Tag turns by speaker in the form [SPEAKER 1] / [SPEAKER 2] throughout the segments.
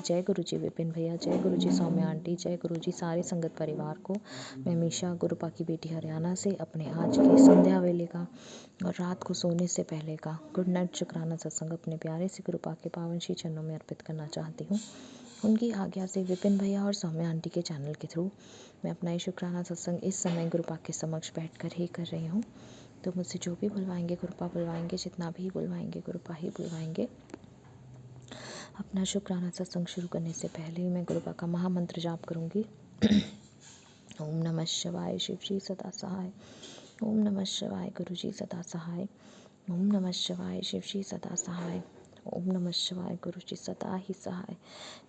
[SPEAKER 1] जय गुरु जी विपिन भैया, जय गुरु जी सौम्या आंटी, जय गुरु जी सारे संगत परिवार को। मैं मीशा गुरुपा की बेटी हरियाणा से अपने आज के संध्या वेले का और रात को सोने से पहले का गुड नाइट शुक्राना सत्संग अपने प्यारे से गुरुपा के पावन श्री चरणों में अर्पित करना चाहती हूँ। उनकी आज्ञा से विपिन भैया और सौम्या आंटी के चैनल के थ्रू मैं अपना ये शुक्राना सत्संग इस समय गुरुपा के समक्ष बैठकर ही कर रही हूँ। तो मुझसे जो भी बुलवाएंगे गुरुपा बुलवाएंगे, जितना भी बुलवाएंगे गुरुपा ही बुलवाएंगे। अपना शुक्राना सत्संग शुरू करने से पहले मैं गुरुपा का महामंत्र जाप करूंगी। ओम नमः शिवाय, शिव जी सदा सहाय। ओम नमः शिवाय, गुरु जी सदा सहाय। ओम नमः शिवाय, शिव जी सदा सहाय। ओम नमः शिवाय, गुरु जी सदा ही सहाय।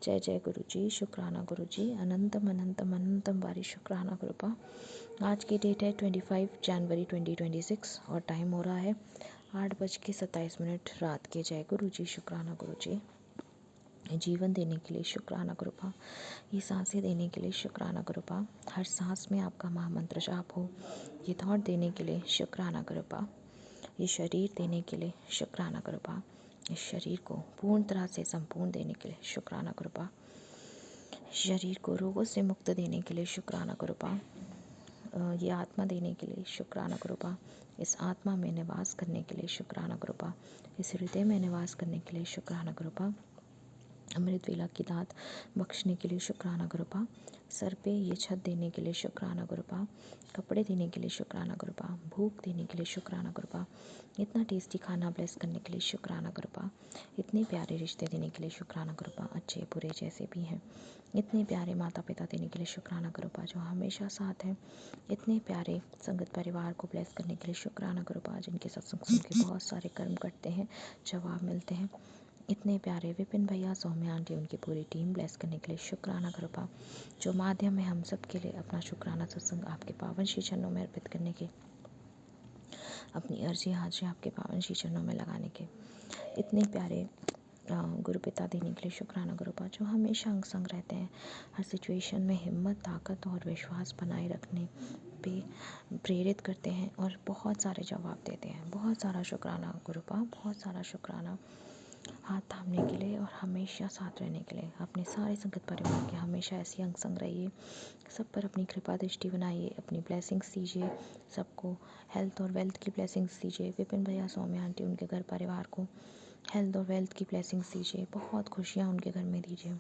[SPEAKER 1] जय जय गुरु जी, शुक्राना गुरु जी, अनंतम अनंतम अनंतम बारी शुक्राना गुरुपा। आज की डेट है 25 जनवरी 2026 और टाइम हो रहा है 8:27 रात के। जय गुरु जी, शुक्राना गुरु जी। जीवन देने के लिए शुक्राना गुरुपा, ये सांसें देने के लिए शुक्राना गुरुपा, हर सांस में आपका महामंत्र जाप हो, ये थॉट देने के लिए शुक्राना गुरुपा, ये शरीर देने के लिए शुक्राना गुरुपा, इस शरीर को पूर्ण तरह से संपूर्ण देने के लिए शुक्राना गुरुपा, शरीर को रोगों से मुक्त देने के लिए शुक्राना गुरुपा, ये आत्मा देने के लिए शुक्राना गुरुपा, इस आत्मा में निवास करने के लिए शुक्राना गुरुपा, इस हृदय में निवास करने के लिए शुक्राना गुरुपा, अमृत वेला की दात बख्शने के लिए शुक्राना गुरुपा, सर पे ये छत देने के लिए शुक्राना गुरुपा, कपड़े देने के लिए शुक्राना गुरुपा, भूख देने के लिए शुक्राना गुरुपा, इतना टेस्टी खाना ब्लेस करने के लिए शुक्राना गुरुपा, इतने प्यारे रिश्ते देने के लिए शुक्राना गुरुपा, अच्छे बुरे जैसे भी हैं, इतने प्यारे माता पिता देने के लिए शुक्राना गुरुपा जो हमेशा साथ हैं, इतने प्यारे संगत परिवार को ब्लेस करने के लिए शुक्राना गुरुपा जिनके सत्संग सुन के बहुत सारे कर्म करते हैं, जवाब मिलते हैं, इतने प्यारे विपिन भैया, सौम्या आंटी, उनकी पूरी टीम ब्लेस करने के लिए शुक्राना गुरुपा जो माध्यम है हम सब के लिए अपना शुक्राना सत्संग आपके पावन श्री चरणों में अर्पित करने के, अपनी अर्जी हाजिरी आपके पावन श्री चरणों में लगाने के, इतने प्यारे गुरु पिता देने के लिए शुक्राना गुरुपा जो हमेशा अंग संग रहते हैं, हर सिचुएशन में हिम्मत, ताकत और विश्वास बनाए रखने पे प्रेरित करते हैं और बहुत सारे जवाब देते हैं। बहुत सारा शुक्राना गुरुपा, बहुत सारा शुक्राना हाथ थामने के लिए और हमेशा साथ रहने के लिए। अपने सारे संगत परिवार के हमेशा ऐसी अंग संग रहिए, सब पर अपनी कृपा दृष्टि बनाइए, अपनी ब्लेसिंग्स दीजिए, सबको हेल्थ और वेल्थ की ब्लेसिंग्स दीजिए। विपिन भैया, सौम्या आंटी, उनके घर परिवार को हेल्थ और वेल्थ की ब्लेसिंग्स दीजिए, बहुत खुशियाँ उनके घर में दीजिए।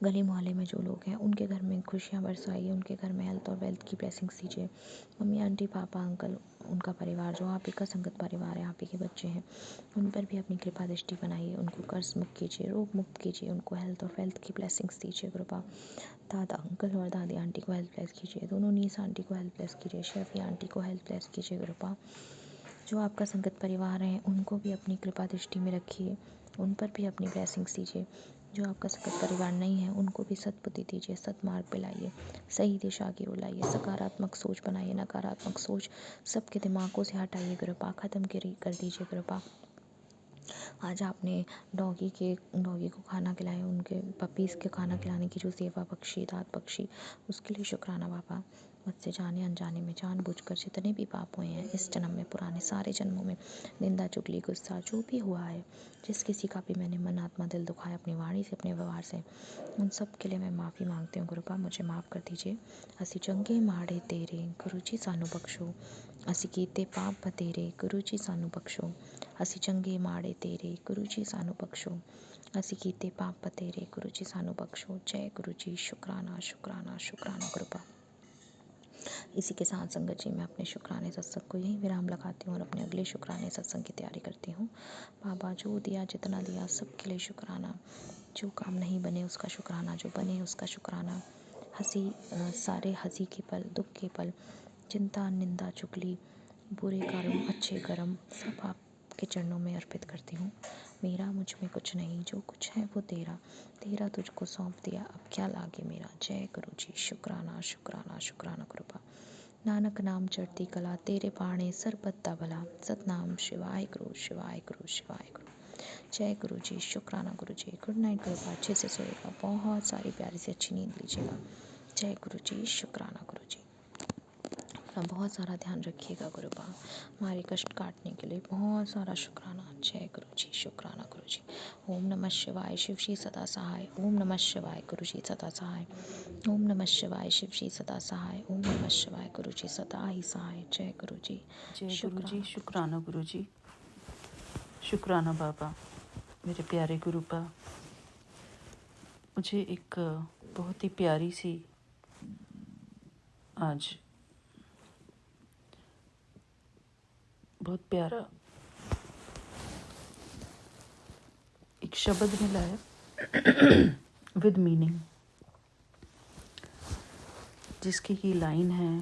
[SPEAKER 1] गली मोहल्ले में जो लोग हैं उनके घर में खुशियाँ बरसाइए, उनके घर में हेल्थ और वेल्थ की ब्लेसिंग्स दीजिए। मम्मी, आंटी, पापा, अंकल, उनका परिवार जो आप ही का संगत परिवार है, आप ही के बच्चे हैं, उन पर भी अपनी कृपा दृष्टि बनाइए, उनको कर्ज मुक्त कीजिए, रोग मुक्त कीजिए, उनको हेल्थ और वेल्थ की ब्लेसिंग्स दीजिए गुरुपा। दादा अंकल और दादी आंटी को हेल्थ ब्लेस कीजिए, दोनों नीस आंटी को हेल्थ ब्लेस कीजिए, शेफी आंटी को हेल्थ ब्लेस कीजिए गुरुपा। जो आपका संगत परिवार है उनको भी अपनी कृपा दृष्टि में रखिए, उन पर भी अपनी ब्लेसिंग्स दीजिए। जो आपका संगत परिवार नहीं है उनको भी सद्बुद्धि दीजिए, सद्मार्ग पे लाइए, सही दिशा की ओर लाइए, सकारात्मक सोच बनाइए, नकारात्मक सोच सबके दिमागों से हटाइए गुरुपा, ख़त्म कर दीजिए गुरुपा। आज आपने डॉगी को खाना खिलाया, उनके पपीज़ के खाना खिलाने की जो सेवा बख्शी, दात बख्शी, उसके लिए शुक्राना बाबा। मुझसे जाने अनजाने में जानबूझकर जितने भी पाप हुए हैं इस जन्म में, पुराने सारे जन्मों में, निंदा चुगली गुस्सा जो भी हुआ है, जिस किसी का भी मैंने मन आत्मा दिल दुखाया अपनी वाणी से अपने व्यवहार से, उन सब के लिए मैं माफ़ी मांगती हूँ गुरुपा, मुझे माफ़ कर दीजिए। असी चंगे माड़े तेरे गुरु जी सानू बख्शो, असी कीते पाप बतेरे गुरु जी सानू बख्शो, असी चंगे माड़े तेरे गुरु जी सानू बख्शो, असी कीते पाप बतेरे गुरु जी सानू बख्शो। जय गुरु जी, शुक्राना शुक्राना शुक्राना गुरुपा। इसी के साथ संगत जी मैं अपने शुक्राने सत्संग को यहीं विराम लगाती हूँ और अपने अगले शुक्राने सत्संग की तैयारी करती हूँ। बाबा जो दिया जितना दिया सबके लिए शुक्राना, जो काम नहीं बने उसका शुक्राना, जो बने उसका शुक्राना, सारे हंसी के पल, दुख के पल, चिंता निंदा चुगली, बुरे कर्म अच्छे कर्म सब आपके चरणों में अर्पित करती हूँ। मेरा मुझ में कुछ नहीं, जो कुछ है वो तेरा, तेरा तुझको सौंप दिया, अब क्या लागे मेरा। जय गुरु जी, शुक्राना शुक्राना शुक्राना गुरुपा। नानक नाम चढ़ती कला, तेरे पाणे सरबत्ता भला, सतनाम शिवाय गुरु शिवाय गुरु शिवाय गुरु। जय गुरु जी, शुक्राना गुरु जी। गुड नाइट गुरुपा, अच्छे से सोएगा, बहुत सारी प्यारी सी अच्छी नींद लीजिएगा। जय गुरु जी, शुक्राना गुरु जी। अपना बहुत सारा ध्यान रखिएगा गुरुपा। हमारे कष्ट काटने के लिए बहुत सारा शुक्राना। जय गुरु जी, शुक्राना गुरु जी। ओम नमः शिवाय, शिव जी सदा सहाय। ओम नमः शिवाय, गुरु जी सदा सहाय। ओम नमः शिवाय, शिव जी सदा सहाय। ओम नमः शिवाय, गुरु जी सदा ही सहाय। जय गुरु जी,
[SPEAKER 2] जय गुरु जी,
[SPEAKER 1] शुक्राना।
[SPEAKER 2] शुक्राना गुरु जी, शुक्राना बाबा, मेरे प्यारे गुरुपा। मुझे एक बहुत ही प्यारी सी आज बहुत प्यारा एक शब्द मिला है विद मीनिंग, जिसकी की लाइन है,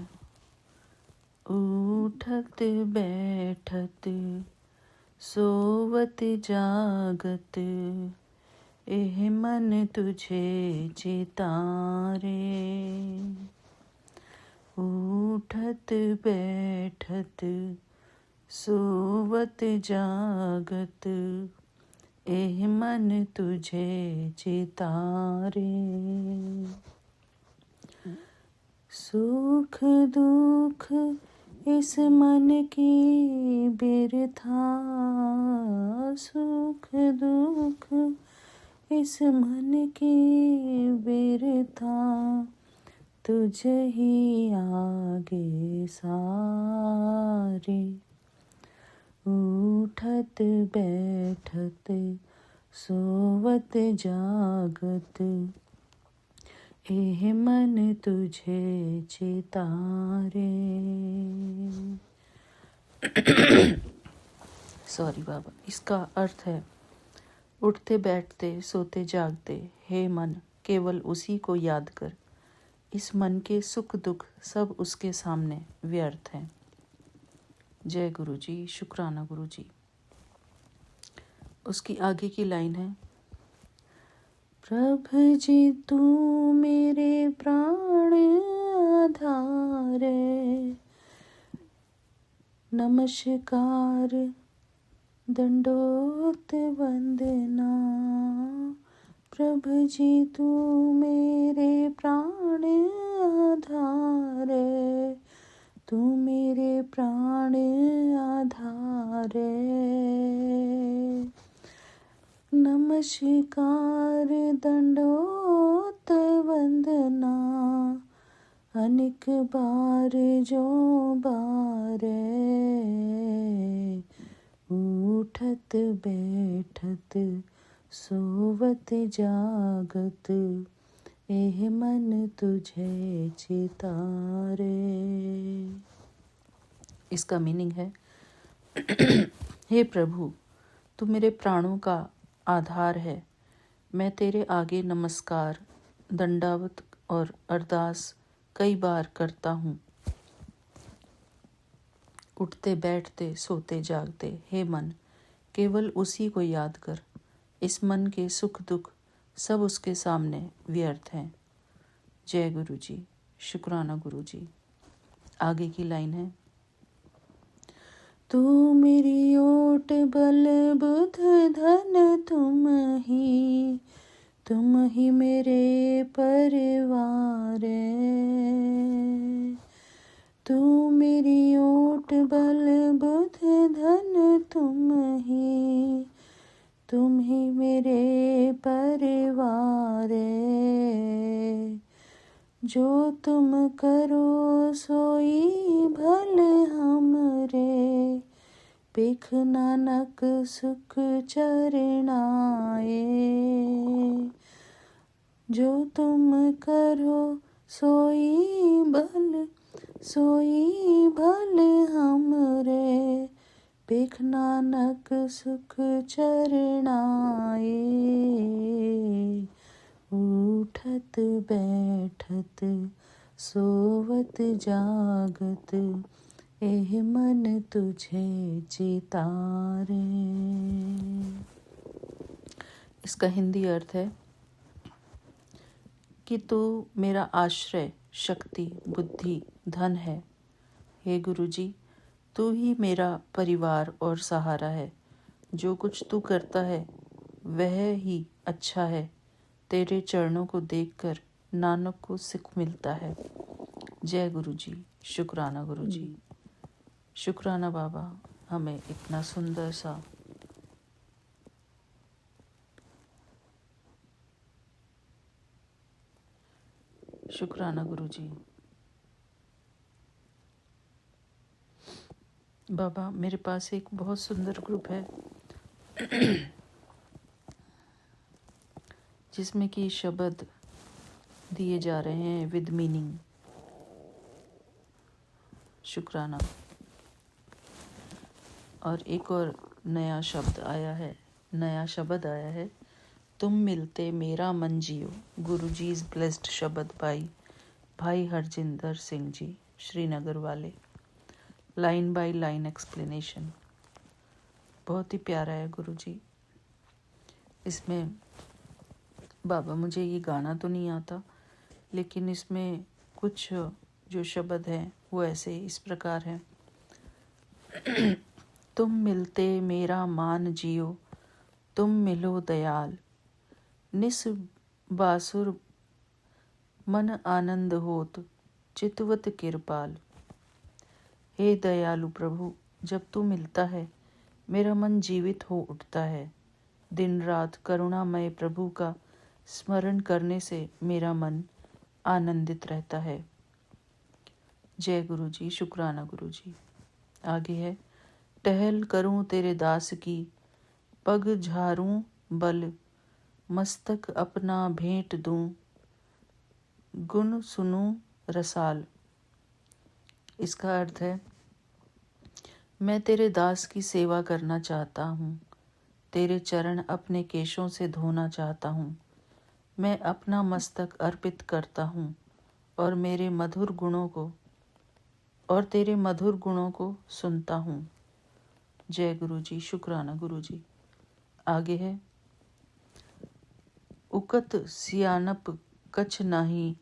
[SPEAKER 2] उठत बैठत सोवत जागत एह मन तुझे चितारे। उठत बैठत सोवत जागत एह मन तुझे चितारे। सुख दुख इस मन की बिरथा, सुख दुख इस मन की बिरथा तुझ ही आगे सारे। उठत बैठत सोवत जागत एह मन तुझे चितारे। सॉरी बाबा। इसका अर्थ है, उठते बैठते सोते जागते हे मन, केवल उसी को याद कर। इस मन के सुख दुख सब उसके सामने व्यर्थ हैं। जय गुरु जी, शुक्राना गुरु जी। उसकी आगे की लाइन है, प्रभु जी तू मेरे प्राण आधार, नमस्कार दंडोत वंदना। प्रभु जी तू मेरे प्राण आधार, तू मेरे प्राण आधार। नमस्कार दंडोत वंदना, अनेक बार जो बारे। उठत बैठत सोवत जागत एह मन तुझे चितारे। इसका मीनिंग है, हे प्रभु, तू मेरे प्राणों का आधार है। मैं तेरे आगे नमस्कार, दंडावत और अरदास कई बार करता हूँ। उठते बैठते सोते जागते हे मन, केवल उसी को याद कर। इस मन के सुख दुख सब उसके सामने व्यर्थ हैं। जय गुरु जी, शुक्राना गुरु जी। आगे की लाइन है, तू मेरी ओट बल बुध धन तुम ही मेरे परिवार। तू मेरी ओट बल बुध धन तुम ही मेरे परिवार। जो तुम करो सोई भल हमरे, बिख नानक सुख चरणाए। जो तुम करो सोई भल हमरे, बिख नानक सुख चरणाए। उठत बैठत सोवत जागत एह मन तुझे चितारे। इसका हिंदी अर्थ है कि तू मेरा आश्रय, शक्ति, बुद्धि, धन है। हे गुरु जी, तू ही मेरा परिवार और सहारा है। जो कुछ तू करता है वह ही अच्छा है। तेरे चरणों को देखकर नानक को सुख मिलता है। जय गुरु जी, शुक्राना गुरु जी, शुक्राना बाबा, हमें इतना सुंदर सा शुक्राना गुरु जी। बाबा, मेरे पास एक बहुत सुंदर ग्रुप है जिसमें कि शब्द दिए जा रहे हैं विद मीनिंग। शुक्राना। और एक और नया शब्द आया है, तुम मिलते मेरा मन जियो। गुरु जी इज ब्लेस्ड शब्द भाई हरजिंदर सिंह जी, श्रीनगर वाले। Line by line explanation. बहुत ही प्यारा है गुरु जी। इसमें बाबा, मुझे ये गाना तो नहीं आता, लेकिन इसमें कुछ जो शब्द हैं वो ऐसे इस प्रकार हैं। तुम मिलते मेरा मान जियो, तुम मिलो दयाल, निस बासुर मन आनंद होत, चितवत कृपाल। हे दयालु प्रभु, जब तू मिलता है मेरा मन जीवित हो उठता है। दिन रात करुणामय प्रभु का स्मरण करने से मेरा मन आनंदित रहता है। जय गुरु जी, शुक्राना गुरु जी। आगे है, टहल करूं तेरे दास की, पग झारूं बल, मस्तक अपना भेंट दूं, गुण सुनूं रसाल। इसका अर्थ है, मैं तेरे दास की सेवा करना चाहता हूँ, तेरे चरण अपने केशों से धोना चाहता हूँ। मैं अपना मस्तक अर्पित करता हूँ और तेरे मधुर गुणों को सुनता हूँ। जय गुरु जी, शुक्राना गुरु जी। आगे है, उकत सियानप कछ नाही,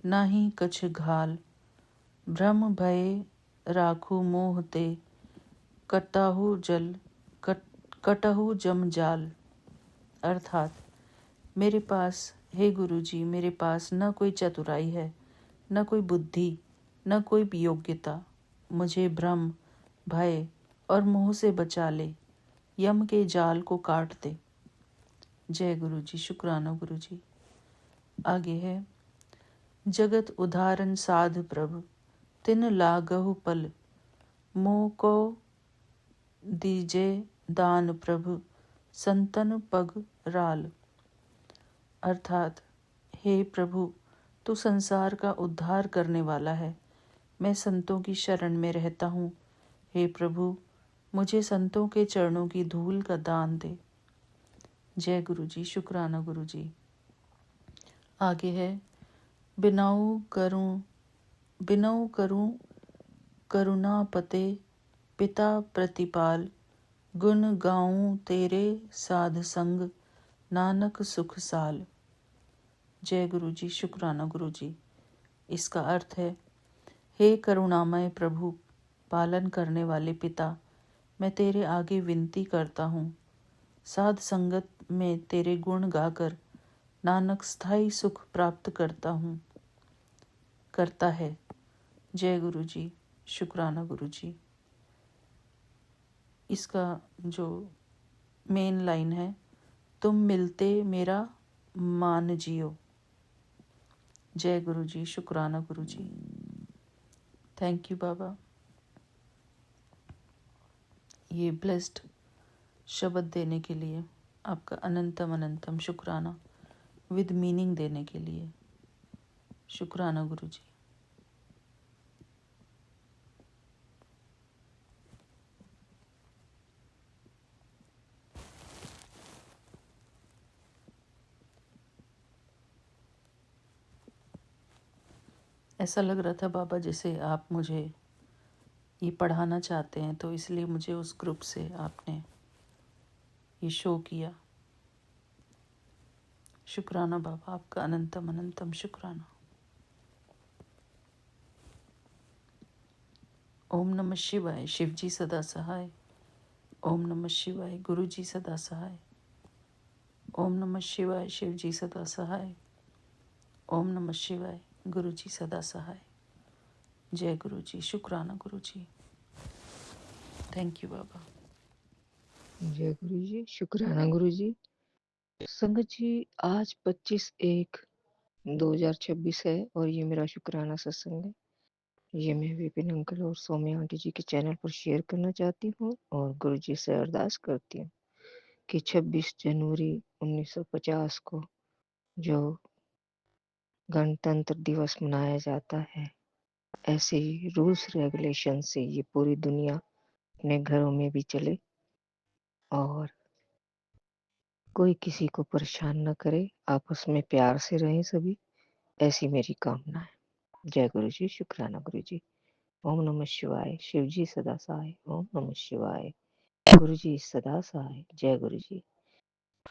[SPEAKER 2] नाही कछ घाल, भ्रम भय राखू मोह ते, कटहु जम जाल। अर्थात, मेरे पास, हे गुरु जी, मेरे पास न कोई चतुराई है, न कोई बुद्धि, न कोई योग्यता। मुझे भ्रम, भय और मोह से बचा ले, यम के जाल को काट दे। जय गुरु जी, शुक्राना गुरु जी। आगे है, जगत उदाहरण साध प्रभु, तिन लागहु पल, मोह को दीजे दान प्रभु, संतन पग राल। अर्थात, हे प्रभु, तू संसार का उद्धार करने वाला है, मैं संतों की शरण में रहता हूँ। हे प्रभु, मुझे संतों के चरणों की धूल का दान दे। जय गुरु जी, शुक्राना गुरु जी। आगे है, बिनाऊ करूं करुणापते, पिता प्रतिपाल, गुण गाऊं तेरे साध संग, नानक सुख साल। जय गुरु जी, शुक्राना गुरु जी। इसका अर्थ है, हे करुणामय प्रभु, पालन करने वाले पिता, मैं तेरे आगे विनती करता हूँ। साध संगत में तेरे गुण गाकर नानक स्थायी सुख प्राप्त करता है। जय गुरु जी, शुक्राना गुरु जी। इसका जो मेन लाइन है, तुम मिलते मेरा मान जियो। जय गुरु जी, शुक्राना गुरु जी। थैंक यू बाबा, ये ब्लेस्ड शब्द देने के लिए आपका अनंतम अनंतम शुक्राना, विद मीनिंग देने के लिए शुक्राना गुरु जी। ऐसा लग रहा था बाबा जैसे आप मुझे ये पढ़ाना चाहते हैं, तो इसलिए मुझे उस ग्रुप से आपने ये शो किया। शुक्राना बाबा, आपका अनंतम अनंतम शुक्राना। ओम नमः शिवाय, शिव जी सदा सहाय। ओम नमः शिवाय, गुरु जी सदा सहाय। ओम नमः शिवाय, शिव जी सदा सहाय। ओम नमः शिवाय, गुरु जी सदा सहाय। जय गुरु जी। शुक्राना गुरु जी। थैंक यू बाबा।
[SPEAKER 3] जय गुरु जी। शुक्राना गुरु जी। संगत जी, आज 25/1/2026 है और ये मेरा शुक्राना सत्संग है। ये मैं विपिन अंकल और सौम्या आंटी जी के चैनल पर शेयर करना चाहती हूँ और गुरु जी से अरदास करती हूँ कि 26 जनवरी 1950 को जो गणतंत्र दिवस मनाया जाता है, ऐसे ही रूल्स रेगुलेशन से ये पूरी दुनिया अपने घरों में भी चले और कोई किसी को परेशान न करे, आपस में प्यार से रहें सभी, ऐसी मेरी कामना है। जय गुरु जी। शुक्राना गुरु जी। ओम नमः शिवाय। शिव जी सदा सहाय। ओम नमः शिवाय। गुरु जी सदा सहाय। जय गुरु जी।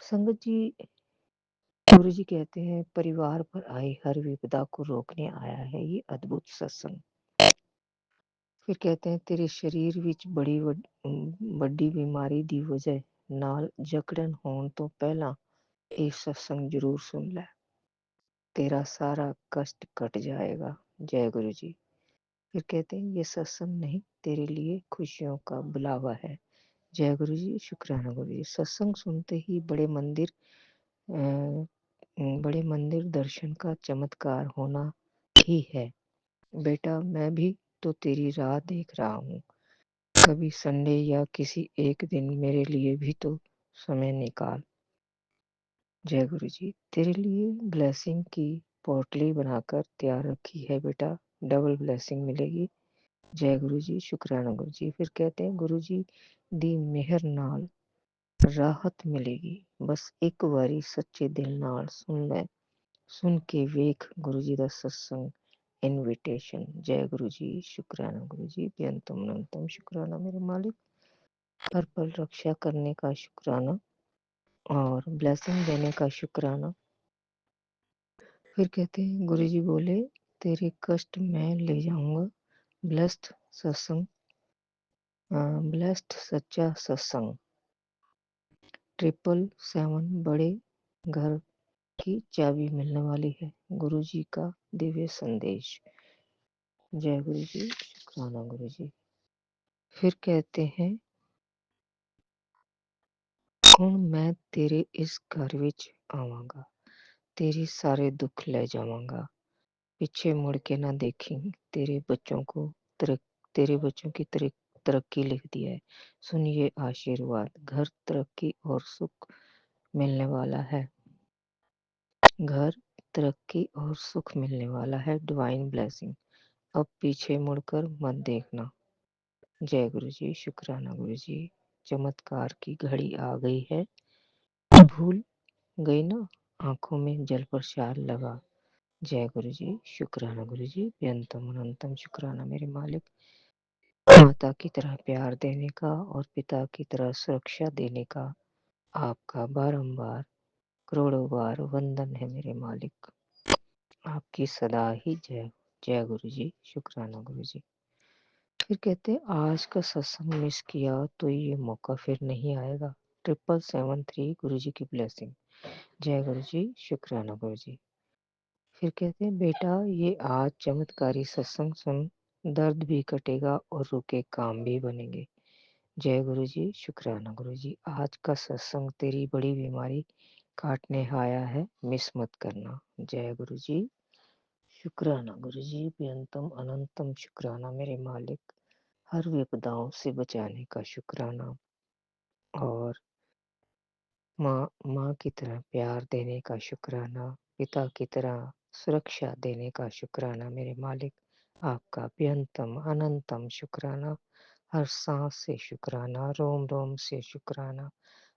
[SPEAKER 3] संगत जी, गुरु जी कहते हैं परिवार पर आई हर विपदा को रोकने आया है ये अद्भुत सत्संग। फिर कहते हैं तेरे शरीर विच बड़ी बीमारी दी वजह नाल जकड़न होने तो पहला ये सत्संग जरूर सुन ले, तेरा सारा कष्ट कट जाएगा। जय गुरु जी। फिर कहते हैं ये सत्संग नहीं, तेरे लिए खुशियों का बुलावा है। जय गुरु जी। शुक्राना गुरु जी। सत्संग सुनते ही बड़े मंदिर दर्शन का चमत्कार होना ही है। बेटा मैं भी तो तेरी राह देख रहा हूँ, कभी संडे या किसी एक दिन मेरे लिए भी तो समय निकाल। जय गुरु जी। तेरे लिए ब्लेसिंग की पोटली बनाकर तैयार रखी है बेटा, डबल ब्लेसिंग मिलेगी। जय गुरु जी। शुक्राना गुरु जी। फिर कहते हैं गुरु जी दी मेहर नाल राहत मिलेगी, बस एक बारी सच्चे दिल नाल सुन ले, सुन के वेख गुरु जी दा सत्संग इनविटेशन। जय गुरु जी। शुक्राना गुरु जी। बेअंतम अनंतम शुक्राना मेरे मालिक, हर पल रक्षा करने का शुक्राना और ब्लेसिंग देने का शुक्राना। फिर कहते हैं गुरु जी बोले तेरे कष्ट मैं ले जाऊंगा, ब्लेस्ड सत्संग, ब्लेस्ड सच्चा सत्संग। 777 बड़े घर की चाबी मिलने वाली है, गुरु जी का दिव्य संदेश। जय गुरु जी। शुक्राना गुरु जी। फिर कहते हैं ਹੁਣ मैं तेरे इस घर विच आवांगा, तेरे सारे दुख ले जावांगा, पीछे मुड़ के ना देखी, तेरे बच्चों को तेरे बच्चों की तरक्की लिख दिया है, सुन ये आशीर्वाद, घर तरक्की और सुख मिलने वाला है, घर तरक्की और सुख मिलने वाला है, डिवाइन ब्लेसिंग। अब पीछे मुड़कर मत देखना। जय गुरु जी। शुक्राना गुरु जी। चमत्कार की घड़ी आ गई है, भूल गई ना आंखों में जल प्रसाद लगा। जय गुरु जी। शुक्राना गुरु जी। बेअंतम अनंतम शुक्राना मेरे मालिक, माता की तरह प्यार देने का और पिता की तरह सुरक्षा देने का आपका बारंबार करोड़ों बार वंदन है मेरे मालिक, आपकी सदा ही जय। जय गुरु जी। शुक्राना गुरु जी। फिर कहते हैं आज का सत्संग मिस किया तो ये मौका फिर नहीं आएगा। 773 गुरु जी की ब्लेसिंग। जय गुरु जी। शुक्राना गुरु जी। फिर कहते हैं बेटा ये आज चमत्कारी सत्संग सुन, दर्द भी कटेगा और रुके काम भी बनेंगे। जय गुरु जी। शुक्राना गुरु जी। आज का सत्संग तेरी बड़ी बीमारी काटने आया है, मिस मत करना। जय गुरु जी। शुक्राना गुरु जी। बेअंतम अनंतम शुक्राना मेरे मालिक, हर विपदाओं से बचाने का शुक्राना और माँ की तरह प्यार देने का शुक्राना, पिता की तरह सुरक्षा देने का शुक्राना मेरे मालिक, आपका बेअंतम अनंतम शुक्राना, हर सांस से शुक्राना, रोम रोम से शुक्राना,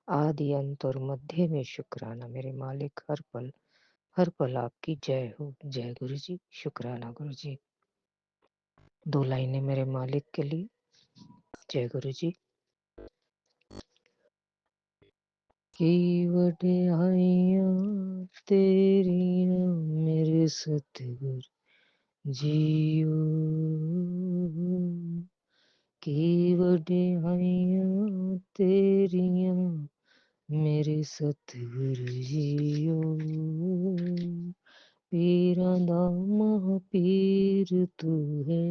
[SPEAKER 3] आदि अंत और मध्य में शुक्राना मेरे मालिक, हर पल आपकी जय हो। जय गुरु जी। शुक्राना गुरु जी। 2 लाइनें मेरे मालिक के लिए। जय गुरु जी। की वड्याइयां तेरियां मेरे सतगुर जीओ, की वड्याइयां तेरियां मेरे सतगुर जीओ, पीरां दा महापीर तू है,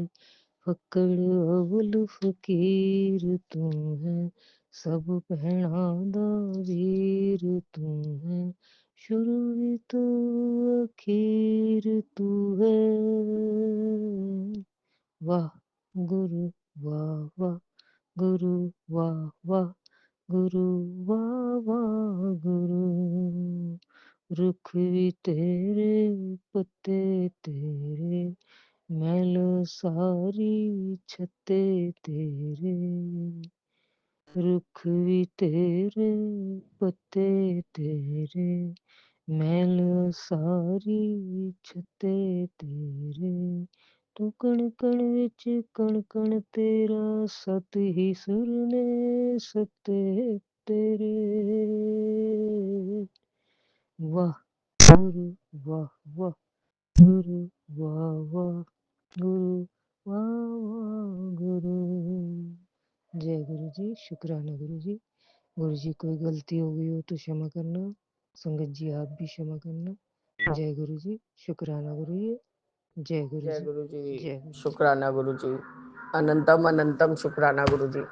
[SPEAKER 3] फकड़ अवल फकीर तू है, सब भैणां दा वीर तू है, शुरू भी तू अखीर तू है। वाह गुरु वाह वाह गुरु वाह वाह गुरु वाह वाह गुरु, रुख भी तेरे पत्ते तेरे, मैलो सारी छत्ते तेरे, रुख भी तेरे पत्ते तेरे, मैलो सारी छत्ते तेरे, तू कण कण विच कण कण तेरा, सत ही सुर ने सत्ते तेरे। वाह गुरु वाह वाह गुरु वाह वाह गुरु वाह वाह गुरु। जय गुरु जी। शुक्राना गुरु जी। गुरु जी कोई गलती हो गई हो तो क्षमा करना, संगत जी आप भी क्षमा करना। जय गुरु जी। शुक्राना गुरु जी। जय गुरु
[SPEAKER 4] जय
[SPEAKER 3] जी।
[SPEAKER 4] गुरु जी।
[SPEAKER 3] जय गुरु जी।
[SPEAKER 4] शुक्राना गुरु जी। अनंतम अनंतम शुक्राना गुरु जी।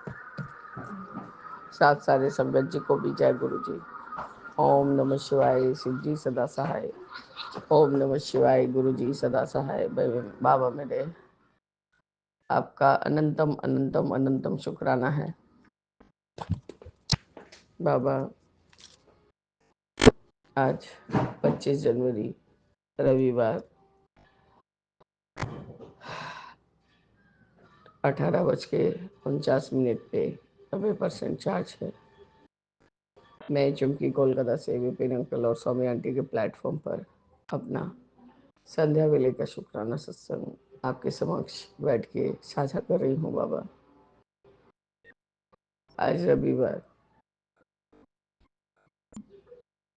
[SPEAKER 4] साथ सारे संगत जी को भी जय गुरु जी। ओम नमः शिवाय। शिव जी सदा सहाय। ओम नमः शिवाय। गुरु जी सदा सहाय। बाबा मेरे आपका अनंतम अनंतम अनंतम शुक्राना है बाबा। आज 25 जनवरी रविवार 18:49 पे 90% चार्ज है। मैं चुमकी कोलकाता से विपिन अंकल और स्वामी आंटी के प्लेटफॉर्म पर अपना संध्या वेले का शुक्राना सत्संग आपके समक्ष बैठ के साझा कर रही हूँ बाबा। आज रविवार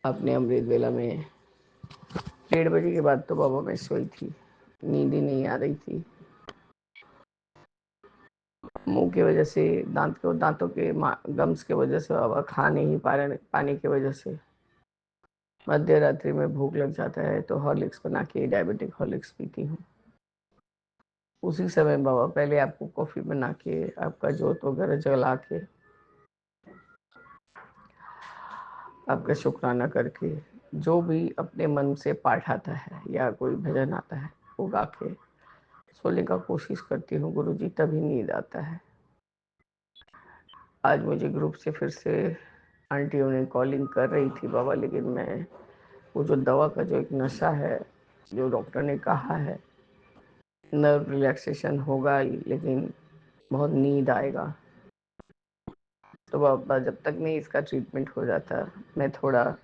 [SPEAKER 4] अपने अमृत वेला में 1:30 बजे के बाद तो बाबा मैं सोई थी, नींद ही नहीं आ रही थी। मुंह की वजह से, दांतों के गम्स के वजह से बाबा खा नहीं पा रहे, पानी की वजह से मध्य रात्रि में भूख लग जाता है तो हॉर्लिक्स बना के डायबिटिक हॉर्लिक्स पीती हूँ। उसी समय बाबा पहले आपको कॉफी बना के आपका जोत वगैरह जला के आपका शुक्राना करके जो भी अपने मन से पाठ आता है या कोई भजन आता है वो गा के सोने का कोशिश करती हूँ गुरु जी, तभी नींद आता है। आज मुझे ग्रुप से फिर से आंटियों ने कॉलिंग कर रही थी बाबा, लेकिन मैं वो जो दवा का जो एक नशा है, जो डॉक्टर ने कहा है नर्व रिलैक्सेशन होगा ही लेकिन बहुत नींद आएगा, तो बाबा जब तक नहीं इसका ट्रीटमेंट हो जाता मैं थोड़ा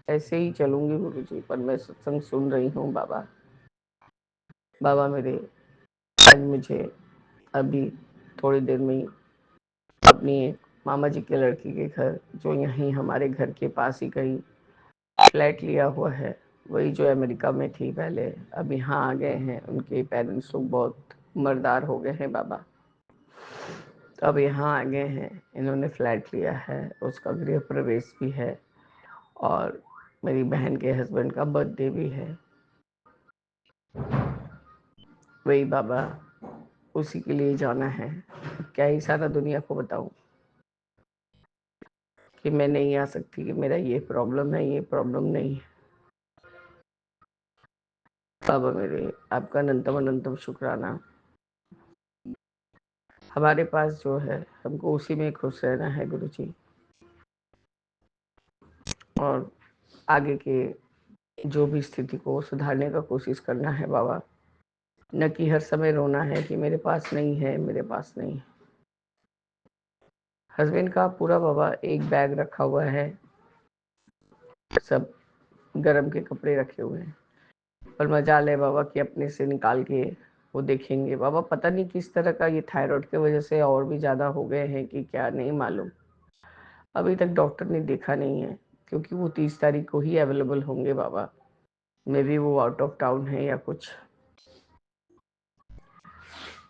[SPEAKER 4] ऐसे ही चलूंगी गुरु जी। पर मैं सत्संग सुन रही हूँ बाबा। बाबा मेरे आज मुझे अभी थोड़ी देर में ही अपनी एक मामा जी के लड़की के घर, जो यहीं हमारे घर के पास ही कहीं फ्लैट लिया हुआ है, वही जो अमेरिका में थी पहले, अब यहाँ आ गए हैं। उनके पेरेंट्स लोग बहुत मर्दार हो गए हैं बाबा, तो अब यहाँ आ गए हैं। इन्होंने फ्लैट लिया है, उसका गृह प्रवेश भी है और मेरी बहन के हस्बैंड का बर्थडे भी है। वही बाबा उसी के लिए जाना है। क्या ही सारा दुनिया को बताऊं कि मैं नहीं आ सकती, कि मेरा ये प्रॉब्लम है, ये प्रॉब्लम नहीं है। बाबा मेरे आपका अनंतम अनंतम शुक्राना। हमारे पास जो है हमको उसी में खुश रहना है गुरु जी, और आगे के जो भी स्थिति को सुधारने का कोशिश करना है बाबा, न कि हर समय रोना है कि मेरे पास नहीं है, मेरे पास नहीं है। हस्बैंड का पूरा बाबा एक बैग रखा हुआ है, सब गरम के कपड़े रखे हुए हैं, पर मजाल है बाबा कि अपने से निकाल के वो देखेंगे। बाबा पता नहीं किस तरह का ये थायराइड की वजह से और भी ज़्यादा हो गए हैं कि क्या, नहीं मालूम। अभी तक डॉक्टर ने देखा नहीं है क्योंकि वो 30 तारीख को ही अवेलेबल होंगे बाबा। मे बी वो आउट ऑफ टाउन है या कुछ।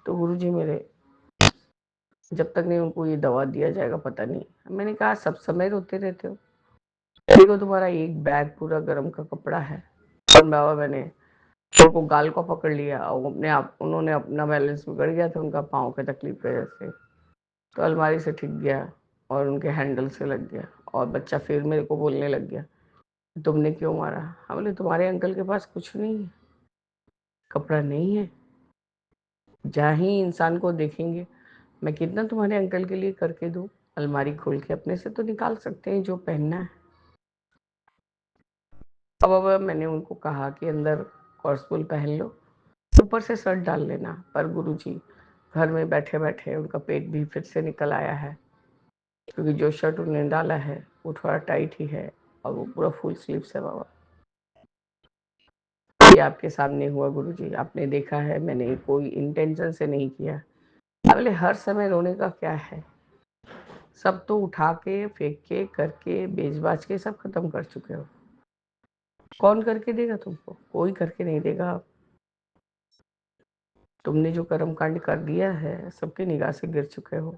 [SPEAKER 4] तो गुरुजी मेरे जब तक नहीं उनको ये दवा दिया जाएगा पता नहीं। मैंने कहा सब समय रोते रहते हो, देखो तुम्हारा एक बैग पूरा गर्म का कपड़ा है। और बाबा मैंने उनको गाल को पकड़ लिया और उन्होंने अपना बैलेंस बिगड़ गया था उनका पाँव के तकलीफ की वजह से, तो अलमारी से ठीक गया और उनके हैंडल से लग गया। और बच्चा फिर मेरे को बोलने लग गया, तुमने क्यों मारा? हम बोले तुम्हारे अंकल के पास कुछ नहीं है, कपड़ा नहीं है, जहाँ ही इंसान को देखेंगे मैं कितना तुम्हारे अंकल के लिए करके दूँ, अलमारी खोल के अपने से तो निकाल सकते हैं जो पहनना है। अब मैंने उनको कहा कि अंदर कॉर्सफुल पहन लो, ऊपर से शर्ट डाल लेना। पर गुरुजी घर में बैठे बैठे उनका पेट भी फिर से निकल आया है, क्योंकि जो शर्ट उन्होंने डाला है वो थोड़ा टाइट ही है और वो पूरा फुल स्लीव्स है। बाबा ये आपके सामने हुआ गुरुजी, आपने देखा है, मैंने कोई इंटेंशन से नहीं किया। बोले हर समय रोने का क्या है, सब तो उठा के फेंक के करके बेच बाच के सब खत्म कर चुके हो, कौन करके देगा तुमको? कोई करके नहीं देगा। तुमने जो कर्म कांड कर दिया है सबके निगाह से गिर चुके हो।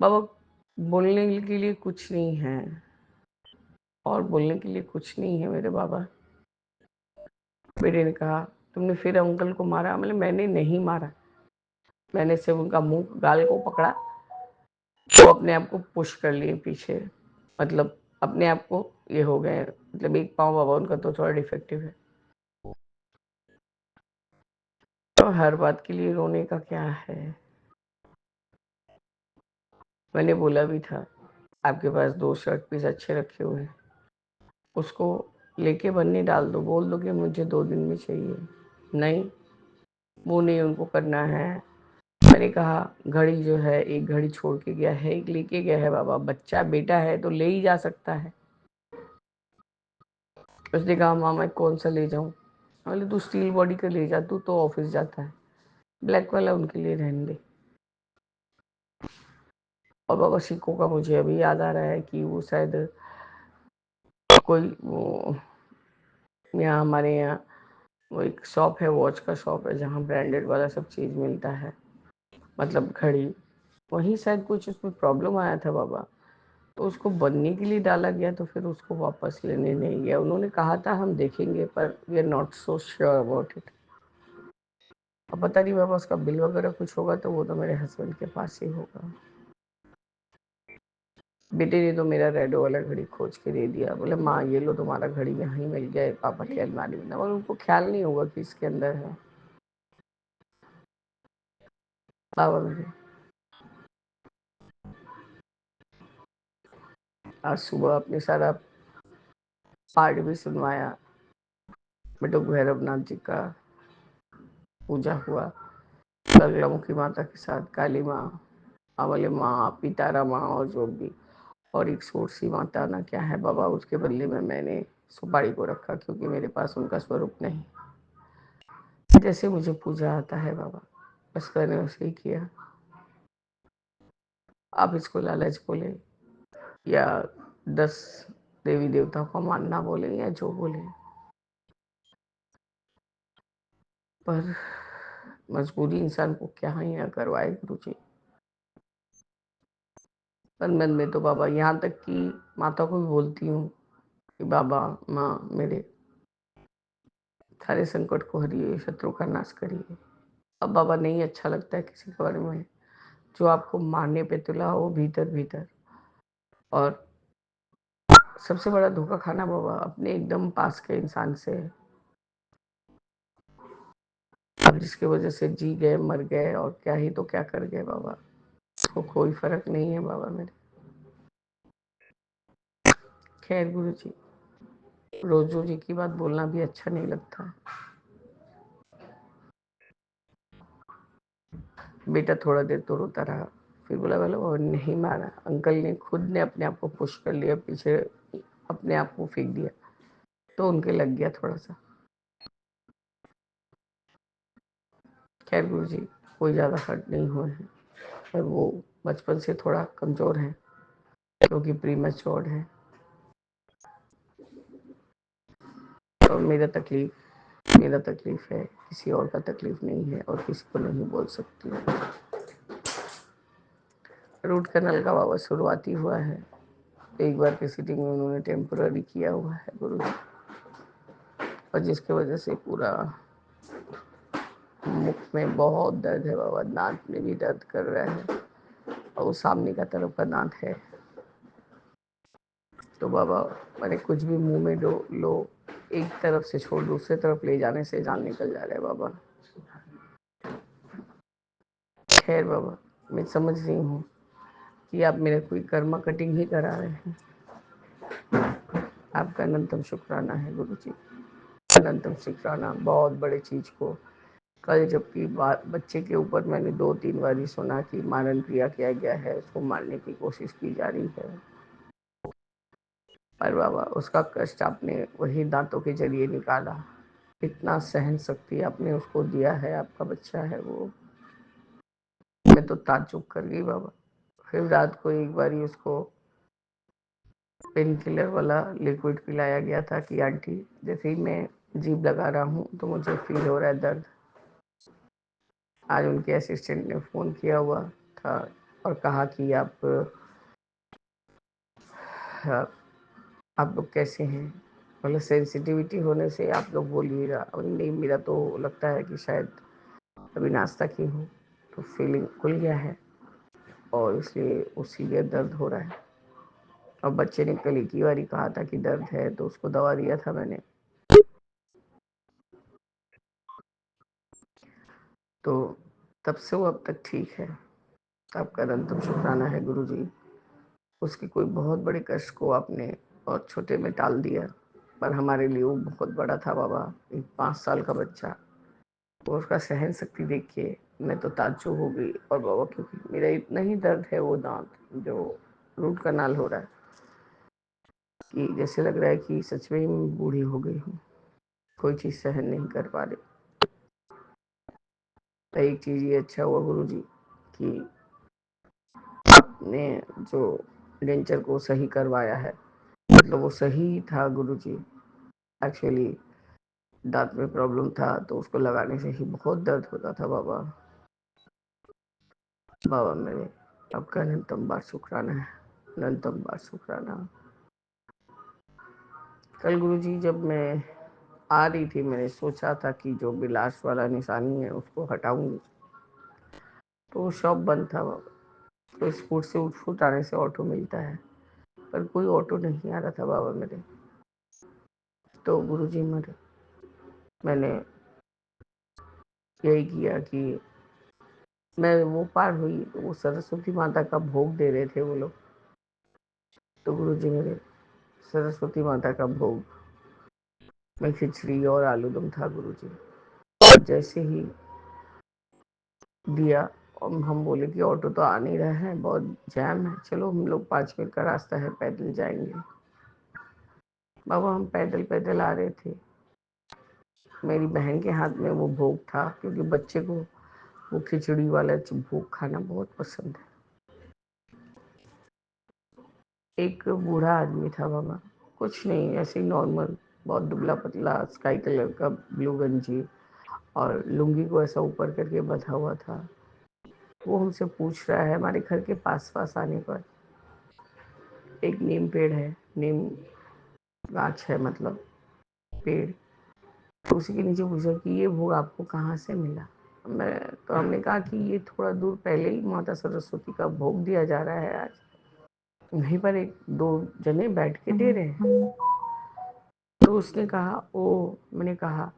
[SPEAKER 4] बाबा बोलने के लिए कुछ नहीं है, और बोलने के लिए कुछ नहीं है मेरे बाबा। बेटे ने कहा तुमने फिर अंकल को मारा? मैंने नहीं मारा, मैंने सिर्फ उनका मुंह गाल को पकड़ा, तो अपने आप को पुश कर लिए पीछे, मतलब अपने आप को ये हो गए, मतलब एक पाँव बाबा उनका तो थोड़ा डिफेक्टिव है। तो हर बात के लिए रोने का क्या है? मैंने बोला भी था आपके पास 2 शर्ट पीस अच्छे रखे हुए हैं, उसको लेके बन्नी डाल दो, बोल दो कि मुझे 2 दिन में चाहिए। नहीं, वो नहीं उनको करना है। मैंने कहा घड़ी जो है, एक घड़ी छोड़ के गया है, एक लेके गया है। बाबा बच्चा बेटा है तो ले ही जा सकता है। उसने कहा माँ मैं कौन सा ले जाऊँ? बोले तू स्टील बॉडी का ले जा, तू तो ऑफिस जाता है, ब्लैक वाला उनके लिए रहने दे। और बाबा सिक्कों का मुझे अभी याद आ रहा है कि वो शायद कोई वो यहाँ हमारे यहाँ वो एक शॉप है, वॉच का शॉप है, जहाँ ब्रांडेड वाला सब चीज़ मिलता है, मतलब घड़ी, वहीं शायद कुछ उसमें प्रॉब्लम आया था बाबा, तो उसको बनने के लिए डाला गया, तो फिर उसको वापस लेने नहीं गया। उन्होंने कहा था हम देखेंगे, पर we are not so sure about it. अब पता नहीं बाबा उसका बिल वगैरह कुछ होगा तो वो तो मेरे हस्बैंड के पास ही होगा। बेटे ने तो मेरा रेड वाला घड़ी खोज के दे दिया, बोले माँ ये लो तुम्हारा घड़ी यहाँ ही मिल गया है पापा की अलमारी में, और उनको ख्याल नहीं होगा कि इसके अंदर है। बाबा मेरे आज सुबह अपने सारा पाठ भी सुनवाया, बेटो भैरवनाथ जी का पूजा हुआ, बगलामुखी माता के साथ, काली माँ, अवले माँ, पितारा माँ, और जो भी, और एक सोरसी माता ना क्या है बाबा, उसके बदले में मैंने सुपारी को रखा, क्योंकि मेरे पास उनका स्वरूप नहीं। जैसे मुझे पूजा आता है बाबा, बस मैंने वैसे ही किया। आप इसको लालच बोले या 10 देवी देवताओं का मानना बोले या जो बोले, पर मजबूरी इंसान को क्या ही ना करवाए गुरु जी। पर मन में तो बाबा यहाँ तक कि माता को भी बोलती हूँ कि बाबा माँ मेरे सारे संकट को हरिए, शत्रु का नाश करिए। अब बाबा नहीं अच्छा लगता है किसी के बारे में जो आपको मारने पे तुला हो भीतर भीतर। और सबसे बड़ा धोखा खाना बाबा अपने एकदम पास के इंसान से, अब जिसकी वजह से जी गए मर गए और क्या ही तो क्या कर गए बाबा, उसको कोई फर्क नहीं है बाबा मेरे। खैर गुरु जी, रोजो जी की बात बोलना भी अच्छा नहीं लगता। बेटा थोड़ा देर तो रोता रहा, फिर बोला बोला वो नहीं मारा, अंकल ने खुद ने अपने आप को पुश कर लिया पीछे, अपने आप को फेंक दिया, तो उनके लग गया थोड़ा सा। खैर गुरु जी कोई ज़्यादा हर्ट नहीं हुए हैं, पर वो बचपन से थोड़ा कमज़ोर हैं क्योंकि प्री मैच्योर्ड है। और मेरा तकलीफ है, किसी और का तकलीफ नहीं है, और किसी को नहीं बोल सकती। रूट कैनल का बाबा शुरुआती हुआ है, एक बार की सिटिंग में उन्होंने टेम्पोररी किया हुआ है गुरु जी। और जिसकी वजह से पूरा मुख में बहुत दर्द है बाबा, दांत में भी दर्द कर रहा है और वो सामने का तरफ का दांत है। तो बाबा मैंने कुछ भी मुंह में लो एक तरफ से छोड़ दूसरे तरफ ले जाने से जान निकल जा रहा है बाबा। खैर बाबा, मैं समझ रही हूँ कि आप मेरे कोई कर्मा कटिंग ही करा रहे हैं। आपका अनंतम शुक्राना है गुरु जी, अनंतम शुक्राना। बहुत बड़े चीज को कल जबकि बच्चे के ऊपर मैंने 2-3 बार सुना कि मारण क्रिया किया गया है, उसको मारने की कोशिश की जा रही है, पर बाबा उसका कष्ट आपने वही दांतों के जरिए निकाला। इतना सहन शक्ति आपने उसको दिया है, आपका बच्चा है वो, मैं तो ताज्जुब कर गई बाबा। फिर रात को एक बार उसको पेन किलर वाला लिक्विड पिलाया गया था कि आंटी जैसे ही मैं जीभ लगा रहा हूँ तो मुझे फील हो रहा है दर्द। आज उनके असिस्टेंट ने फ़ोन किया हुआ था और कहा कि आप लोग कैसे हैं, मतलब सेंसिटिविटी होने से आप लोग बोलिएगा। और नहीं, मेरा तो लगता है कि शायद अभी नाश्ता की हूँ तो फीलिंग खुल गया है और इसलिए उसी लिए दर्द हो रहा है। और बच्चे ने कल एक ही बारी कहा था कि दर्द है तो उसको दवा दिया था मैंने, तो तब से वो अब तक ठीक है। आपका अनंतम शुक्राना है गुरु जी। उसके कोई बहुत बड़े कष्ट को आपने और छोटे में टाल दिया, पर हमारे लिए वो बहुत बड़ा था बाबा। एक 5 साल का बच्चा, और उसका सहन शक्ति देख के मैं तो ताज्जुब हो गई। और बाबा क्योंकि मेरा इतना ही दर्द है, वो दांत जो रूट कनाल हो रहा है कि जैसे लग रहा है कि सच में ही मैं बूढ़ी हो गई हूँ, कोई चीज़ सहन नहीं कर पा रही। तो एक चीज़ ये अच्छा हुआ गुरु जी कि आपने जो डेंचर को सही करवाया है, मतलब वो सही था गुरु जी। एक्चुअली दांत में प्रॉब्लम था तो उसको लगाने से ही बहुत दर्द होता था बाबा। बाबा मेरे आपका अनंतम बार शुक्राना है, अनंतम बार शुक्राना। कल गुरुजी जब मैं आ रही थी मैंने सोचा था कि जो बिलास वाला निशानी है उसको हटाऊंगी, तो वो शॉप बंद था बाबा। तो स्कूट से उठ फुट आने से ऑटो मिलता है, पर कोई ऑटो नहीं आ रहा था बाबा मेरे। तो गुरुजी मैंने यही किया कि मैं वो पार हुई तो वो सरस्वती माता का भोग दे रहे थे वो लोग। तो गुरुजी मेरे सरस्वती माता का भोग में खिचड़ी और आलू दम था गुरुजी। और जैसे ही दिया और हम बोले कि ऑटो तो आ नहीं रहा है, बहुत जैम है, चलो हम लोग 5 मिनट का रास्ता है पैदल जाएंगे। बाबा हम पैदल पैदल आ रहे थे, मेरी बहन के हाथ में वो भोग था क्योंकि बच्चे को वो खिचड़ी वाला भोग खाना बहुत पसंद है। एक बूढ़ा आदमी था बाबा, कुछ नहीं ऐसे ही नॉर्मल, बहुत दुबला पतला, स्काई कलर का ब्लू गंजी और लुंगी को ऐसा ऊपर करके बंधा हुआ था। वो हमसे पूछ रहा है, हमारे घर के पास पास आने पर एक नीम पेड़ है, नीम गाछ है, मतलब पेड़, तो उसी के नीचे पूछा कि ये भोग आपको कहाँ से मिला। तो हमने कहा कि ये थोड़ा दूर पहले ही माता सरस्वती का भोग दिया जा रहा है आज, वहीं पर 1-2 जने बैठ के दे रहे हैं। तो उसने कहा ओ, मैंने कहा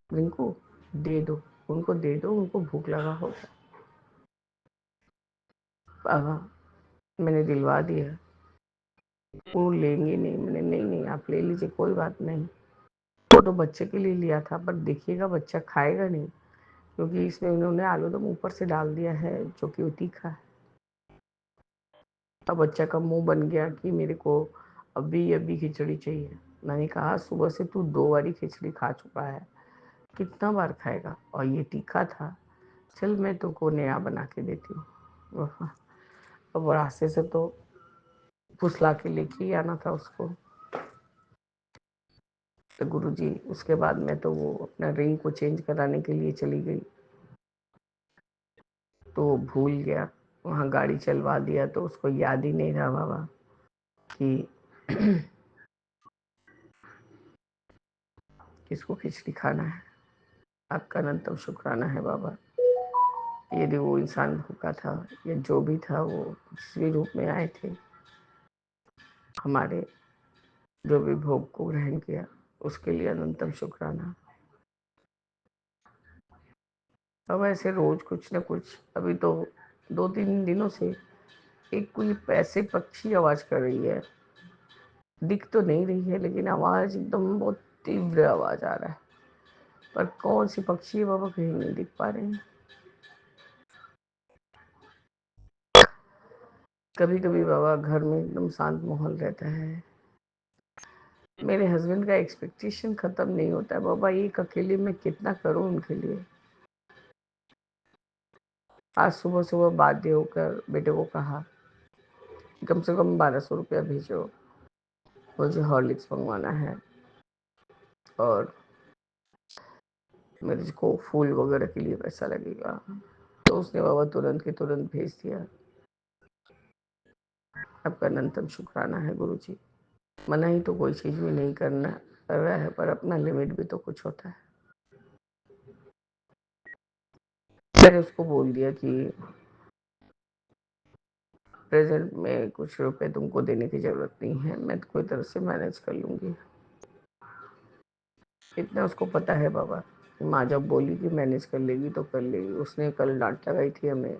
[SPEAKER 4] रिंकू दे दो, उनको दे दो, उनको भूख लगा होगा। पापा मैंने दिलवा दिया, वो लेंगे नहीं, मैंने नहीं नहीं आप ले लीजिए कोई बात नहीं। वो तो बच्चे के लिए लिया था, पर देखिएगा बच्चा खाएगा नहीं क्योंकि इसमें उन्होंने आलूदम ऊपर से डाल दिया है जो कि वो तीखा है। अब बच्चा का मुंह बन गया कि मेरे को अभी अभी खिचड़ी चाहिए। मैंने कहा सुबह से तू 2 बारी खिचड़ी खा चुका है, कितना बार खाएगा, और ये तीखा था, चल मैं तुमको नया बना के देती हूँ। अब रास्ते से तो फुसला के लेके ही आना था उसको। तो गुरुजी उसके बाद में तो वो अपना रिंग को चेंज कराने के लिए चली गई, तो वो भूल गया, वहाँ गाड़ी चलवा दिया तो उसको याद ही नहीं रहा बाबा कि किसको खिचड़ी खाना है। आपका अनंतम शुक्राना है बाबा। यदि वो इंसान भूखा था या जो भी था, वो जिस भी रूप में आए थे, हमारे जो भी भोग को ग्रहण किया, उसके लिए अनंतम शुक्राना। अब ऐसे रोज कुछ न कुछ, अभी तो 2-3 दिनों से एक कोई ऐसे पक्षी आवाज कर रही है, दिख तो नहीं रही है लेकिन आवाज एकदम बहुत तीव्र आवाज आ रहा है, पर कौन सी पक्षी है बाबा कहीं नहीं दिख पा रहे हैं। कभी कभी बाबा घर में एकदम शांत माहौल रहता है। मेरे हस्बैंड का एक्सपेक्टेशन खत्म नहीं होता है बाबा, एक अकेले में कितना करूं उनके लिए। आज सुबह सुबह बाध्य होकर बेटे को कहा कम से कम 1200 रुपया भेजो, मुझे हॉर्लिक्स मंगवाना है और मेरे को फूल वगैरह के लिए पैसा लगेगा। तो उसने बाबा तुरंत के तुरंत भेज दिया। आपका अनंतम शुक्राना है गुरु जी। मना ही तो कोई चीज भी नहीं करना कर रहा है, पर अपना लिमिट भी तो कुछ होता है। मैंने उसको बोल दिया कि प्रेजेंट में कुछ रुपए तुमको देने की जरूरत नहीं है, मैं कोई तरह से मैनेज कर लूंगी। इतना उसको पता है बाबा, माँ जब बोली कि मैनेज कर लेगी तो कर लेगी। उसने कल डांट लगाई थी हमें।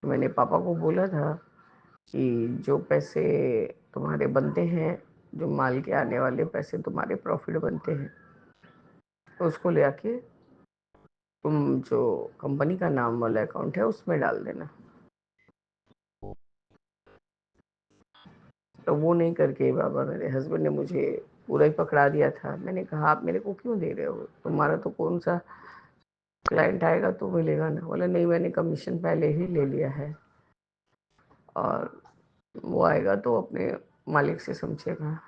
[SPEAKER 4] मैंने पापा को बोला था कि जो पैसे तुम्हारे बनते हैं, जो माल के आने वाले पैसे तुम्हारे प्रॉफिट बनते हैं, उसको ले आके तुम जो कंपनी का नाम वाला अकाउंट है उसमें डाल देना। तो वो नहीं करके बाबा मेरे हस्बैंड ने मुझे पूरा ही पकड़ा दिया था। मैंने कहा आप मेरे को क्यों दे रहे हो, तुम्हारा तो कौन सा क्लाइंट आएगा तो मिलेगा ना। बोले नहीं, मैंने कमीशन पहले ही ले लिया है और वो आएगा तो अपने मालिक से समझेगा।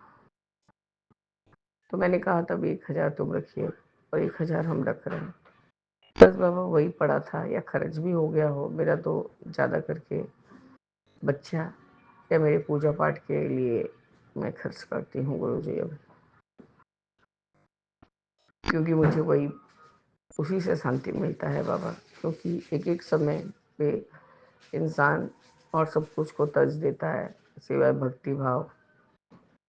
[SPEAKER 4] तो मैंने कहा तब 1000 तुम रखिए और 1000 हम रख रहे हैं। बस बाबा वही पड़ा था, या खर्च भी हो गया हो मेरा, तो ज़्यादा करके बच्चा या मेरे पूजा पाठ के लिए मैं खर्च करती हूँ गुरु जी अब, क्योंकि मुझे वही उसी से शांति मिलता है बाबा। क्योंकि एक एक समय पे इंसान और सब कुछ को तर्ज देता है सिवाय भक्ति भाव।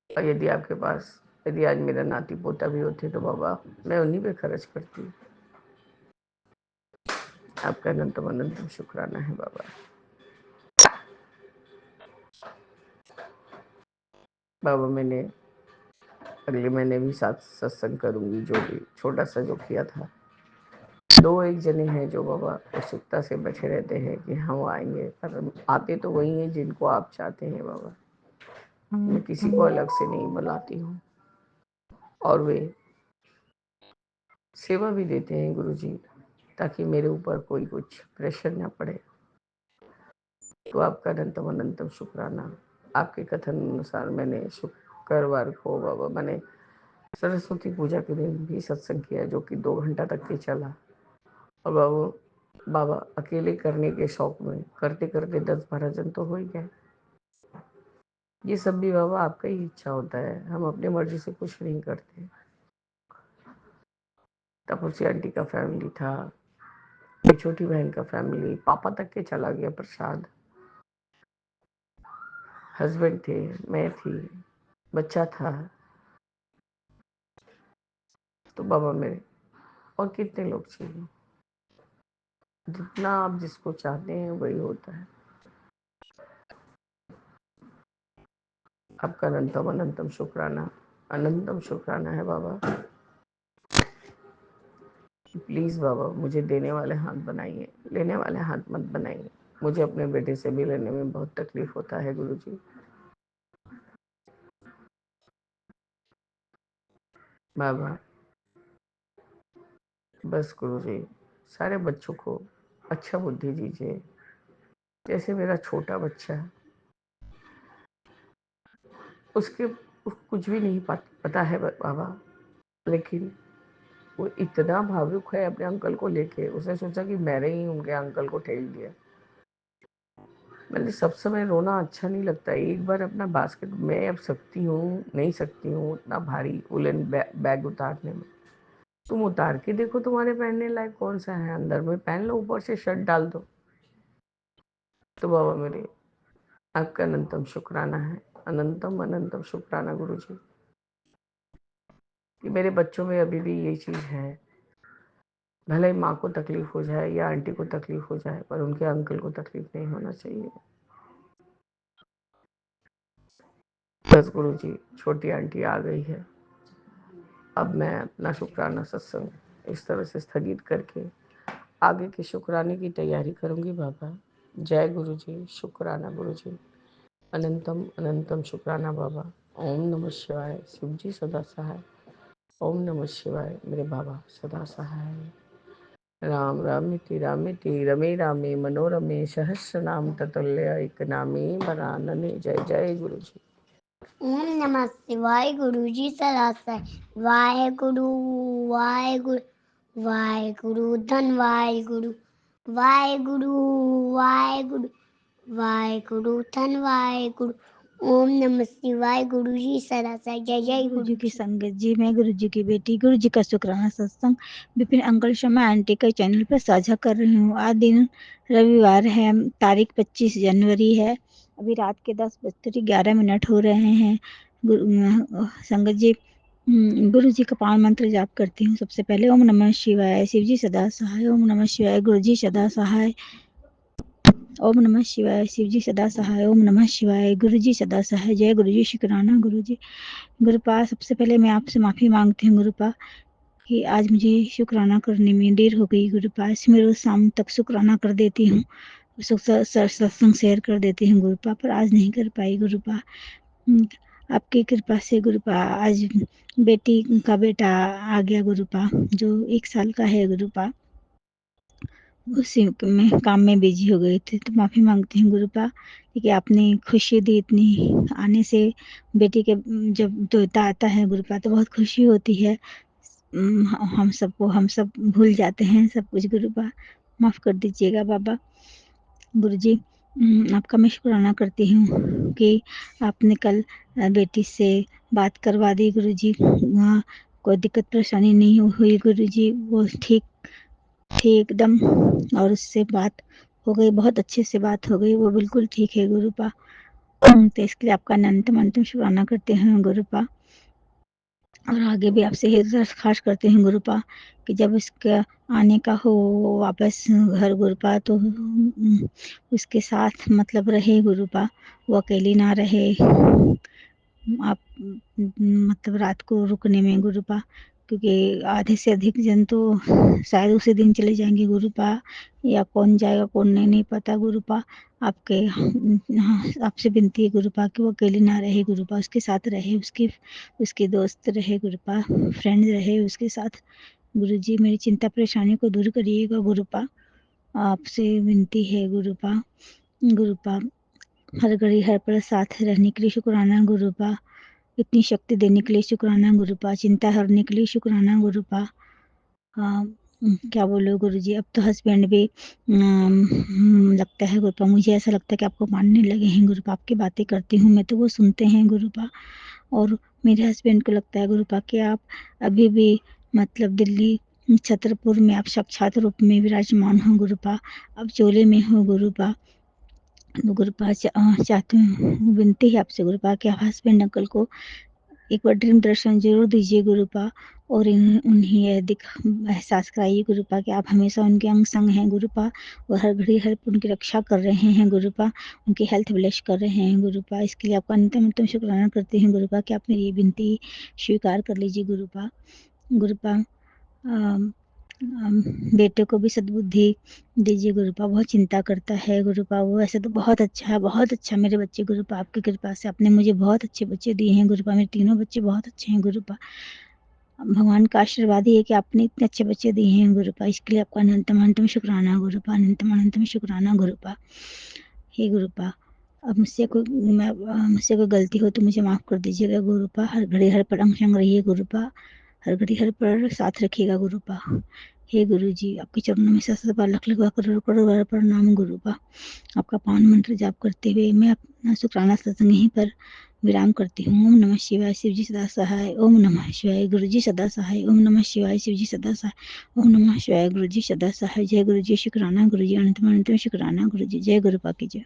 [SPEAKER 4] और यदि आपके पास, यदि आज मेरा नाती पोता भी होते तो बाबा मैं उन्हीं पे खर्च करती। आपका अनंतम अनंतम शुक्राना है बाबा। बाबा मैंने अगले महीने भी साथ सत्संग करूंगी, जो भी छोटा सा जो किया था। 2-1 जने हैं जो बाबा उत्सुकता से बैठे रहते हैं कि हम आएंगे, पर आते तो वही हैं जिनको आप चाहते हैं बाबा। मैं किसी को अलग से नहीं बुलाती हूँ और वे सेवा भी देते हैं गुरु जी, ताकि मेरे ऊपर कोई कुछ प्रेशर ना पड़े। तो आपका अनंतम अनंतम शुक्राना। आपके कथन अनुसार मैंने शुक्रवार को बाबा मैंने सरस्वती पूजा के दिन भी सत्संग किया, जो कि 2 घंटा तक के चला। और बाबा अकेले करने के शौक में करते करते 10-12 जन तो हो ही गए। ये सब भी बाबा आपका ही इच्छा होता है, हम अपनी मर्जी से कुछ नहीं करते। तपस्या आंटी का फैमिली था, मेरी छोटी बहन का फैमिली, पापा तक के चला गया प्रसाद। हस्बैंड थे, मैं थी, बच्चा था। तो बाबा मेरे और कितने लोग चाहिए। जितना आप जिसको चाहते हैं वही होता है। आपका अनंतम अनंतम शुक्राना, अनंतम शुक्राना है बाबा। प्लीज बाबा मुझे देने वाले हाथ बनाइए, लेने वाले हाथ मत बनाइए। मुझे अपने बेटे से भी लेने में बहुत तकलीफ होता है गुरु जी। बाबा बस गुरु जी, सारे बच्चों को अच्छा बुद्धि दीजिए। जैसे मेरा छोटा बच्चा है, उसके कुछ भी नहीं पता है बाबा, लेकिन वो इतना भावुक है अपने अंकल को लेके। उसने सोचा कि मैंने ही उनके अंकल को ठेल दिया। मैंने सब समय रोना अच्छा नहीं लगता। एक बार अपना बास्केट, मैं अब सकती हूँ नहीं सकती हूँ उतना भारी उलन बैग उतारने में, तुम उतार के देखो तुम्हारे पहनने लायक कौन सा है, अंदर में पहन लो, ऊपर से शर्ट डाल दो। तो बाबा मेरे आपका अनंतम शुक्राना है, अनंतम अनंतम शुक्राना गुरु जी, कि मेरे बच्चों में अभी भी ये चीज़ है। भले ही माँ को तकलीफ हो जाए या आंटी को तकलीफ हो जाए, पर उनके अंकल को तकलीफ नहीं होना चाहिए। बस गुरु जी, छोटी आंटी आ गई है। अब मैं अपना शुक्राना सत्संग इस तरह से स्थगित करके आगे के शुक्राने की तैयारी करूंगी बाबा। जय गुरु जी, शुक्राना गुरु जी, अनंतम अनंतम शुक्राना बाबा। ओम नमः शिवाय। शिव जी सदा सहाय। ओम नमः शिवाय। मेरे बाबा सदा सहाय। राम रामिति रामिति रमे रामे मनोरमे सहस्र नाम ततुल्य एक नामे बरानने। जय जय गुरु जी।
[SPEAKER 5] ओम नमः शिवाय। गुरु जी सरासर वाहेगुरु वाहेगुरु वाहेगुरु धन वाहेगुरु वाहेगुरु वाहेगुरु वाहेगुरु धन वाहेगुरु। ओम नमः शिवाय। गुरु जी सरासर। जय जय
[SPEAKER 6] गुरु जी
[SPEAKER 5] गुरु
[SPEAKER 6] की
[SPEAKER 5] जी।
[SPEAKER 6] संगत जी, मैं गुरु जी की बेटी गुरु जी का शुक्राना सत्संग विपिन अंकल शर्मा आंटी के चैनल पर साझा कर रही हूँ। आज दिन रविवार है, तारीख 25 जनवरी है। अभी रात के 10:11 हो रहे हैं। संगत जी, गुरु जी का पावन मंत्र जाप करती हूँ। सबसे पहले ओम नमः शिवाय। शिव जी सदा सहाय। ओम नमः शिवाय। गुरु जी सदा सहाय। ओम नमः शिवाय। शिव जी सदा सहाय। ओम नमः शिवाय। गुरु जी सदा सहाय। जय गुरु जी। शुक्राना गुरु जी। गुरुपा, सबसे पहले मैं आपसे माफ़ी मांगती हूँ गुरुपा कि आज मुझे शुक्राना करने में देर हो गई। गुरुपा, इसमें रोज़ शाम तक शुक्राना कर देती हूँ, सत्संग शेयर कर देती हूँ गुरुपा, पर आज नहीं कर पाई गुरुपा। आपकी कृपा से गुरुपा आज बेटी का बेटा आ गया गुरुपा, जो 1 साल का है गुरुपा। उसी में काम में बिजी हो गई थी, तो माफ़ी मांगती हूँ गुरुपा कि आपने खुशी दी इतनी। आने से बेटी के जब तोता आता है गुरुपा तो बहुत खुशी होती है। हम सब भूल जाते हैं सब कुछ गुरुपा, माफ़ कर दीजिएगा बाबा। गुरुजी, आपका मैं शुक्राना करती हूँ कि आपने कल बेटी से बात करवा दी गुरुजी। वहाँ कोई दिक्कत परेशानी नहीं हुई गुरुजी, वो ठीक थी एकदम, और उससे बात हो गई, बहुत अच्छे से बात हो गई, वो बिल्कुल ठीक है गुरुपा। तो इसके लिए आपका अनंतम शुक्राना करते हैं गुरुपा, और आगे भी आपसे यही दरख्वास्त करते हैं गुरुपा कि जब इसका आने का हो वापस घर गुरुपा, तो उसके साथ मतलब रहे गुरुपा, वो अकेली ना रहे। आप मतलब रात को रुकने में गुरुपा, क्योंकि आधे से अधिक जन तो शायद उसी दिन चले जाएंगे गुरुपा, या कौन जाएगा कौन नहीं पता गुरुपा। आपके आपसे विनती है गुरुपा कि वो अकेली ना रहे गुरुपा, उसके साथ रहे, उसके दोस्त रहे गुरुपा, फ्रेंड्स रहे उसके साथ। गुरुजी, मेरी चिंता परेशानी को दूर करिएगा गुरुपा, आपसे विनती है गुरुपा। गुरुपा, हर घड़ी हर पल साथ रहने के लिए शुक्राना गुरुपा, इतनी शक्ति देने के लिए शुक्राना गुरुपा, चिंता हरने के लिए शुक्राना गुरुपा। क्या बोलो गुरुजी, अब तो हस्बैंड भी लगता है गुरुपा, मुझे ऐसा लगता है कि आपको मानने लगे हैं गुरुपा। आपकी बातें करती हूँ मैं तो वो सुनते हैं गुरुपा, और मेरे हस्बैंड को लगता है गुरुपा कि आप अभी भी मतलब दिल्ली छतरपुर में आप साक्षात रूप में विराजमान हो गुरुपा, अब चोले में हो गुरुपा। गुरुपा चाहती हूँ, विनती है आपसे गुरुपा कि आप हस्बैंड अंकल को एक बार ड्रीम दर्शन जरूर दीजिए गुरुपा, और उन्हें यह एहसास कराइए गुरुपा कि आप हमेशा उनके अंग संग हैं गुरुपा, और हर घड़ी हर पल उनकी रक्षा कर रहे हैं गुरुपा, उनकी हेल्थ ब्लेस कर रहे हैं गुरुपा। इसके लिए आपका अंतम शुक्राना करती हूँ गुरुपा कि आप मेरी ये विनती स्वीकार कर लीजिए गुरुपा। गुरुपा, बेटे को भी सद्बुद्धि दीजिए गुरुपा, बहुत चिंता करता है गुरुपा वो, ऐसे तो बहुत अच्छा है, बहुत अच्छा मेरे बच्चे गुरुपा, आपकी कृपा से आपने मुझे बहुत अच्छे बच्चे दिए हैं गुरुपा, मेरे तीनों बच्चे बहुत अच्छे हैं गुरुपा। भगवान का आशीर्वाद ही है कि आपने इतने अच्छे बच्चे दिए हैं गुरुपा, इसके लिए आपका अनंतम शुक्राना गुरुपा, अनंतम शुक्राना गुरुपा। हे गुरुपा, अब मुझसे कोई गलती हो तो मुझे माफ़ कर दीजिएगा गुरुपा, हर घड़ी हर पल अंग संग रहिए गुरुपा, हर घड़ी हर पल साथ रखिएगा गुरुपा। हे गुरुजी, आपके चरणों में सत बार लख करोड़ करोड़ बार प्रणाम गुरुपा। आपका पावन मंत्र जाप करते हुए मैं अपना शुक्राना सत्संग यहीं पर विराम करती हूँ। ओम नमः शिवाय, शिव जी सदा सहाय। ओम नमः शिवाय, गुरु जी सदा सहाय। ओम नमः शिवाय, शिव जी सदा सहाय। ओम नमः शिवाय, गुरु जी सदा सहाय। जय गुरु जी, शुक्राना गुरु जी, अनंत शुक्राना गुरु जी। जय गुरु पाकी जय।